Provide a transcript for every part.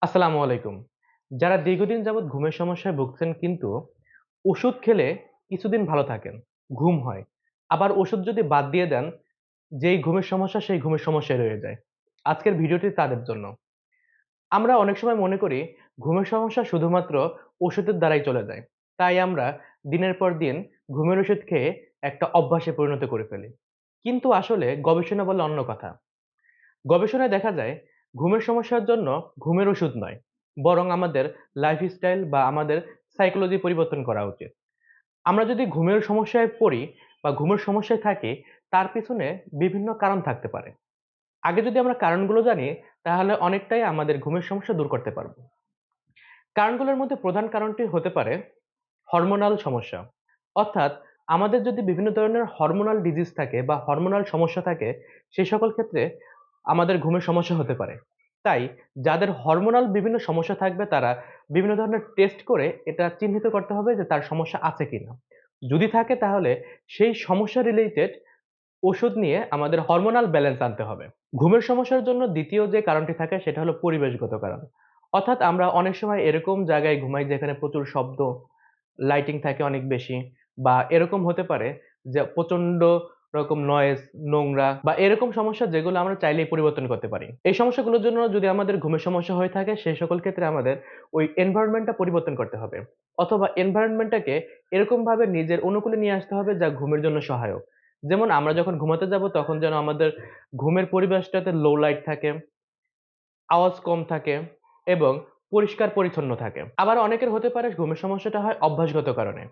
আসসালামু আলাইকুম। যারা দীর্ঘদিন যাবৎ ঘুমের সমস্যায় ভুগছেন কিন্তু ওষুধ খেলে কিছুদিন ভালো থাকেন, ঘুম হয়। আবার ওষুধ যদি বাদ দিয়ে দেন, যেই ঘুমের সমস্যা সেই ঘুমের সমস্যায় রয়ে যায়। আজকের ভিডিওটি তাদের জন্য। আমরা অনেক সময় মনে করি ঘুমের সমস্যা শুধুমাত্র ওষুধের দ্বারাই চলে যায়। তাই আমরা দিনের পর দিন ঘুমের ওষুধ খেয়ে একটা অভ্যাসে পরিণত করে ফেলি। কিন্তু আসলে গবেষণা বলে অন্য কথা। গবেষণায় দেখা যায় ঘুমের সমস্যার জন্য ঘুমের ওষুধ নয়, বরং আমাদের লাইফস্টাইল বা আমাদের সাইকোলজি পরিবর্তন করা উচিত। আমরা যদি ঘুমের সমস্যায় পড়ি বা ঘুমের সমস্যায় থাকি, তার পিছনে বিভিন্ন কারণ থাকতে পারে। আগে যদি আমরা কারণগুলো জানি, তাহলে অনেকটাই আমাদের ঘুমের সমস্যা দূর করতে পারবো। কারণগুলোর মধ্যে প্রধান কারণটি হতে পারে হরমোনাল সমস্যা। অর্থাৎ আমাদের যদি বিভিন্ন ধরনের হরমোনাল ডিজিজ থাকে বা হরমোনাল সমস্যা থাকে, সেই সকল ক্ষেত্রে আমাদের ঘুমের সমস্যা হতে পারে। তাই যাদের হরমোনাল বিভিন্ন সমস্যা থাকবে তারা বিভিন্ন ধরনের টেস্ট করে এটা চিহ্নিত করতে হবে যে তার সমস্যা আছে কিনা। যদি থাকে তাহলে সেই সমস্যা রিলেটেড ওষুধ নিয়ে আমাদের হরমোনাল ব্যালেন্স আনতে হবে। ঘুমের সমস্যার জন্য দ্বিতীয় যে কারণটি থাকে সেটা হলো পরিবেশগত কারণ। অর্থাৎ আমরা অনেক সময় এরকম জায়গায় ঘুমাই যেখানে প্রচুর শব্দ, লাইটিং থাকে অনেক বেশি, বা এরকম হতে পারে যে প্রচন্ড রকম নয়েজ, নোংরা বা এরকম সমস্যা যেগুলো আমরা চাইলেই পরিবর্তন করতে পারি। এই সমস্যাগুলোর জন্য যদি আমাদের ঘুমের সমস্যা হয়ে থাকে সেই সকল ক্ষেত্রে আমাদের ওই এনভায়রনমেন্টটা পরিবর্তন করতে হবে। অথবা এনভায়রনমেন্টটাকে এরকমভাবে নিজের অনুকূলে নিয়ে আসতে হবে যা ঘুমের জন্য সহায়ক। যেমন আমরা যখন ঘুমাতে যাব তখন যেন আমাদের ঘুমের পরিবেশটাতে লো লাইট থাকে, আওয়াজ কম থাকে এবং পরিষ্কার পরিচ্ছন্ন থাকে। আবার অনেকের হতে পারে ঘুমের সমস্যাটা হয় অভ্যাসগত কারণে।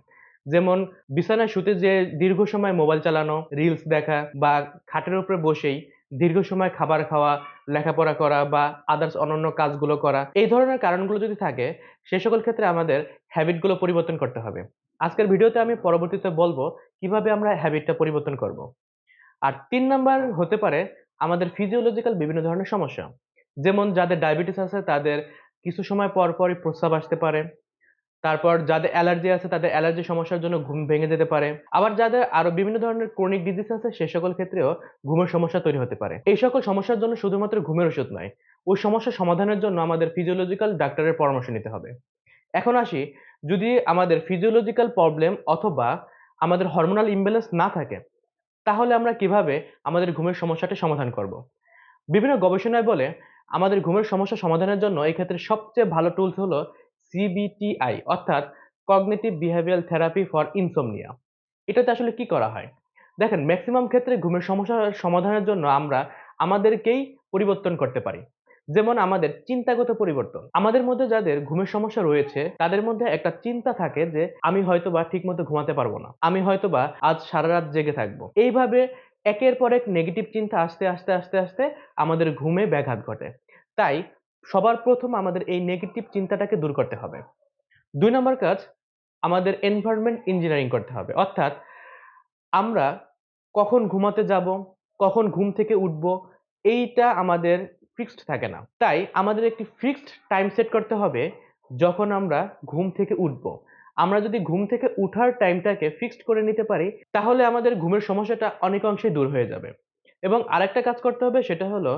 যেমন বিছানায় শুতে যেয়ে দীর্ঘ সময় মোবাইল চালানো, রিলস দেখা বা খাটের উপরে বসেই দীর্ঘ সময় খাবার খাওয়া, লেখাপড়া করা বা আদার্স অন্যান্য কাজগুলো করা। এই ধরনের কারণগুলো যদি থাকে, সে সকল ক্ষেত্রে আমাদের হ্যাবিট গুলো পরিবর্তন করতে হবে। আজকের ভিডিওতে আমি পরবর্তীতে বলবো কিভাবে আমরা হ্যাবিটটা পরিবর্তন করব। আর ৩ নাম্বার হতে পারে আমাদের ফিজিওলজিক্যাল বিভিন্ন ধরনের সমস্যা। যেমন যাদের ডায়াবেটিস আছে তাদের কিছু সময় পর, পরই প্রস্রাব আসতে পারে। তারপর যাদের অ্যালার্জি আছে তাদের অ্যালার্জি সমস্যার জন্য ঘুম ভেঙে যেতে পারে। আবার যাদের আরো বিভিন্ন ধরনের ক্রনিক ডিজিজ আছে সে সকল ক্ষেত্রেও ঘুমের সমস্যা তৈরি হতে পারে। এই সকল সমস্যার জন্য শুধুমাত্র ঘুমের ওষুধ নয়, ওই সমস্যা সমাধানের জন্য আমাদের ফিজিওলজিক্যাল ডাক্তারের পরামর্শ নিতে হবে। এখন আসি, যদি আমাদের ফিজিওলজিক্যাল প্রবলেম অথবা আমাদের হরমোনাল ইমব্যালেন্স না থাকে, তাহলে আমরা কিভাবে আমাদের ঘুমের সমস্যাটি সমাধান করব? বিভিন্ন গবেষণায় বলে আমাদের ঘুমের সমস্যা সমাধানের জন্য এই ক্ষেত্রে সবচেয়ে ভালো টুলস হলো সিবিটিআই, অর্থাৎ cognitive behavioural therapy for insomnia. এটাতে আসলে কি করা হয়? দেখেন, মেক্সিমাম ক্ষেত্রে ঘুমের সমস্যা সমাধানের জন্য আমরা আমাদেরকেই পরিবর্তন করতে পারি। যেমন আমাদের চিন্তাগত পরিবর্তন। আমাদের মধ্যে যাদের ঘুমের সমস্যা রয়েছে তাদের মধ্যে একটা চিন্তা থাকে যে আমি হয়তোবা ঠিকমতো ঘুমাতে পারবো না। আমি হয়তোবা আজ সারারাত জেগে থাকবো। এইভাবে একের পর এক নেগেটিভ চিন্তা আসতে আমাদের ঘুমে ব্যাঘাত ঘটে। তাই সবার প্রথম আমাদের এই নেগেটিভ চিন্তাটাকে দূর করতে হবে। ২ নাম্বার কাজ, আমাদের এনভায়রনমেন্ট ইঞ্জিনিয়ারিং করতে হবে। অর্থাৎ আমরা কখন ঘুমাতে যাবো, কখন ঘুম থেকে উঠবো, এইটা আমাদের ফিক্সড থাকে না। তাই আমাদের একটি ফিক্সড টাইম সেট করতে হবে যখন আমরা ঘুম থেকে উঠবো। আমরা যদি ঘুম থেকে উঠার টাইমটাকে ফিক্সড করে নিতে পারি, তাহলে আমাদের ঘুমের সমস্যাটা অনেকাংশেই দূর হয়ে যাবে। এবং আরেকটা কাজ করতে হবে সেটা হলো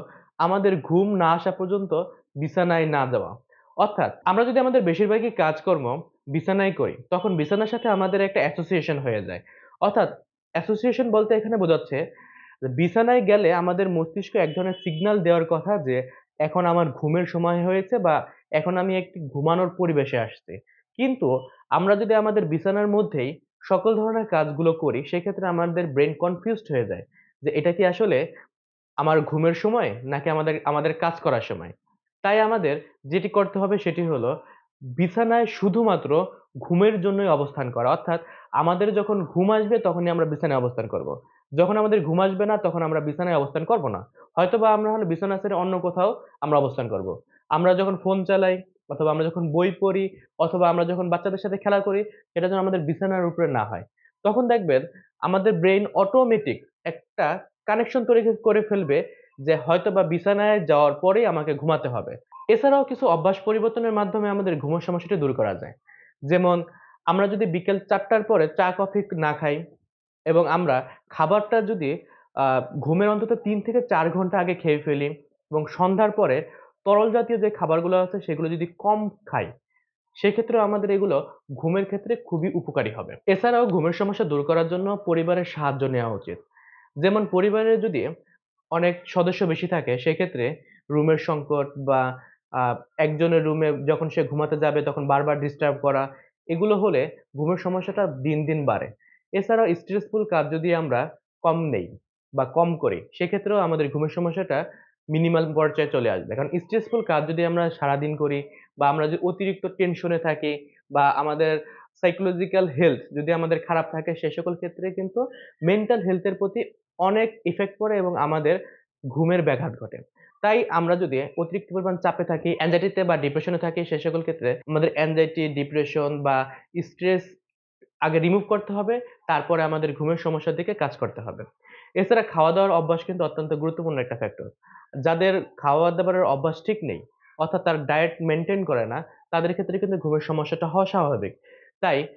আমাদের ঘুম না আসা পর্যন্ত বিছানায় না যাওয়া। অর্থাৎ আমরা যদি আমাদের বেশিরভাগই কাজকর্ম বিছানায় করি, তখন বিছানার সাথে আমাদের একটা অ্যাসোসিয়েশন হয়ে যায়। অর্থাৎ অ্যাসোসিয়েশন বলতে এখানে বোঝাচ্ছে যে বিছানায় গেলে আমাদের মস্তিষ্ক এক ধরনের সিগন্যাল দেওয়ার কথা যে এখন আমার ঘুমের সময় হয়েছে বা এখন আমি একটি ঘুমানোর পরিবেশে আসছি। কিন্তু আমরা যদি আমাদের বিছানার মধ্যেই সকল ধরনের কাজগুলো করি সেক্ষেত্রে আমাদের ব্রেইন কনফিউজড হয়ে যায় যে এটা কি আসলে আমার ঘুমের সময় নাকি আমাদের আমাদের কাজ করার সময়। তাই আমাদের যেটি করতে হবে সেটি হলো বিছানায় শুধুমাত্র ঘুমের জন্যই অবস্থান করা। অর্থাৎ আমাদের যখন ঘুম আসবে তখনই আমরা বিছানায় অবস্থান করব। যখন আমাদের ঘুম আসবে না তখন আমরা বিছানায় অবস্থান করব না। হয়তোবা আমরা হলো বিছানা ছেড়ে অন্য কোথাও আমরা অবস্থান করব। আমরা যখন ফোন চালাই অথবা আমরা যখন বই পড়ি অথবা আমরা যখন বাচ্চাদের সাথে খেলা করি সেটা যেন আমাদের বিছানার উপরে না হয়। তখন দেখবেন আমাদের ব্রেইন অটোমেটিক একটা কানেকশন তৈরি করে ফেলবে যে হয়তোবা বিছানায় যাওয়ার পরেই আমাকে ঘুমাতে হবে। এছাড়াও কিছু অভ্যাস পরিবর্তনের মাধ্যমে আমাদের ঘুমের সমস্যাটি দূর করা যায়। যেমন আমরা যদি বিকেল ৪:০০ র পরে চা কফি না খাই এবং আমরা খাবারটা যদি ঘুমের অন্তত ৩ থেকে ৪ ঘন্টা আগে খেয়ে ফেলি এবং সন্ধ্যার পরে তরল জাতীয় যে খাবারগুলো আছে সেগুলো যদি কম খাই, সেক্ষেত্রে আমাদের এগুলো ঘুমের ক্ষেত্রে খুবই উপকারী হবে। এছাড়াও ঘুমের সমস্যা দূর করার জন্য পরিবারের সাহায্য নেওয়া উচিত। যেমন পরিবারে যদি অনেক সদস্য বেশি থাকে সেক্ষেত্রে রুমের সংকট বা আ একজনের রুমে যখন সে ঘুমাতে যাবে তখন বারবার ডিস্টার্ব করা, এগুলো হলে ঘুমের সমস্যাটা দিন, দিন বাড়ে। এছাড়াও স্ট্রেসফুল কাজ যদি আমরা কম নেই বা কম করি, সেক্ষেত্রেও আমাদের ঘুমের সমস্যাটা মিনিমাল পর্যায়ে চলে আসবে। কারণ স্ট্রেসফুল কাজ যদি আমরা সারাদিন করি বা আমরা যদি অতিরিক্ত টেনশনে থাকি বা আমাদের সাইকোলজিক্যাল হেলথ যদি আমাদের খারাপ থাকে, সে সকল ক্ষেত্রে কিন্তু মেন্টাল হেলথ এর প্রতি অনেক ইফেক্ট পড়ে এবং আমাদের ঘুমের ব্যাঘাত ঘটে। তাই আমরা যদি অতিরিক্ত পরিমাণ চাপে থাকি, anxiety তে বা ডিপ্রেশন এ থাকি, সে সকল ক্ষেত্রে আমাদের anxiety, ডিপ্রেশন বা স্ট্রেস আগে রিমুভ করতে হবে। তারপরে আমাদের ঘুমের সমস্যার দিকে কাজ করতে হবে। এছাড়া খাওয়া-দাওয়ার অভ্যাস কিন্তু অত্যন্ত গুরুত্বপূর্ণ একটা ফ্যাক্টর। যাদের খাওয়া-দাওয়ার অভ্যাস ঠিক নেই, অর্থাৎ তারা ডায়েট মেইনটেইন করে না, তাদের ক্ষেত্রে কিন্তু ঘুমের সমস্যাটা হওয়া স্বাভাবিক। তাই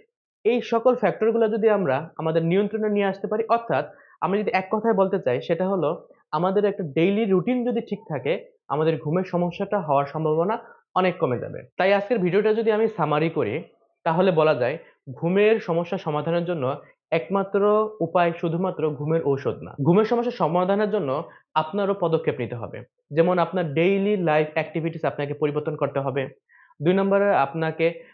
এই সকল ফ্যাক্টর গুলা যদি আমরা আমাদের নিয়ন্ত্রণে নিয়ে আসতে পারি, অর্থাৎ আমরা যদি এক কথায় বলতে চাই সেটা হলো আমাদের একটা ডেইলি রুটিন যদি ঠিক থাকে, আমাদের ঘুমের সমস্যাটা হওয়ার সম্ভাবনা অনেক কমে যাবে। তাই আজকের ভিডিওটা যদি আমি সামারি করি, তাহলে বলা যায় ঘুমের সমস্যা সমাধানের জন্য একমাত্র উপায় শুধুমাত্র ঘুমের ঔষধ না। ঘুমের সমস্যা সমাধানের জন্য আপনারও পদক্ষেপ নিতে হবে। যেমন আপনার ডেইলি লাইফ এক্টিভিটিস আপনাকে পরিবর্তন করতে হবে। ২ নম্বরে আপনাকে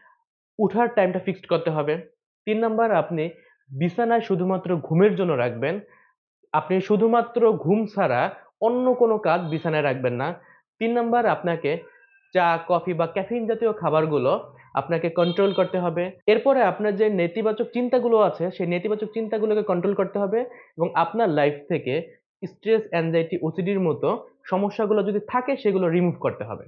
উঠার টাইমটা ফিক্সড করতে হবে। ৩ নাম্বার আপনি বিছানায় শুধুমাত্র ঘুমের জন্য রাখবেন। আপনি শুধুমাত্র ঘুম ছাড়া অন্য কোনো কাজ বিছানায় রাখবেন না। ৩ নাম্বার আপনাকে চা, কফি বা ক্যাফেইন জাতীয় খাবারগুলো আপনাকে কন্ট্রোল করতে হবে। এরপরে আপনার যে নেতিবাচক চিন্তাগুলো আছে, সেই নেতিবাচক চিন্তাগুলোকে কন্ট্রোল করতে হবে এবং আপনার লাইফ থেকে স্ট্রেস, অ্যাংজাইটি, ওসিডির মতো সমস্যাগুলো যদি থাকে সেগুলো রিমুভ করতে হবে।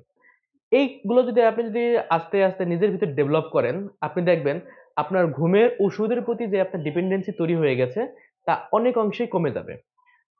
এইগুলো যদি আপনি আস্তে, আস্তে নিজের ভিতর ডেভেলপ করেন, আপনি দেখবেন আপনার ঘুমের ওষুধের প্রতি যে আপনার ডিপেন্ডেন্সি তৈরি হয়ে গেছে, তা অনেক অংশেই কমে যাবে।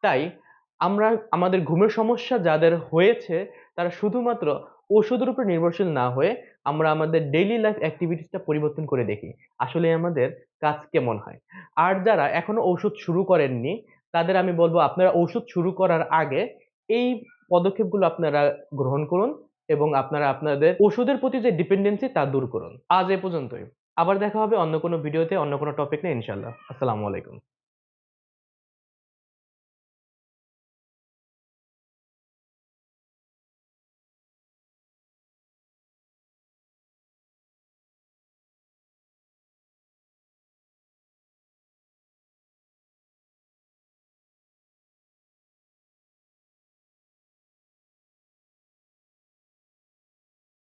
তাই আমরা আমাদের ঘুমের সমস্যা যাদের হয়েছে, তারা শুধুমাত্র ওষুধের উপর নির্ভরশীল না হয়ে আমরা আমাদের ডেইলি লাইফ এক্টিভিটিস টা পরিবর্তন করে দেখি। আসলে আমাদের কাজ কেমন হয়। আর যারা এখনো ঔষধ শুরু করেননি, তাদের আমি বলব আপনারা ঔষধ শুরু করার আগে এই পদক্ষেপগুলো আপনারা গ্রহণ করুন এবং আপনারা আপনাদের ওষুধের প্রতি যে ডিপেন্ডেন্সি তা দূর করুন। আজ এ পর্যন্তই। আবার দেখা হবে অন্য কোনো ভিডিওতে অন্য কোনো টপিক নিয়ে ইনশাআল্লাহ। আসসালামু আলাইকুম।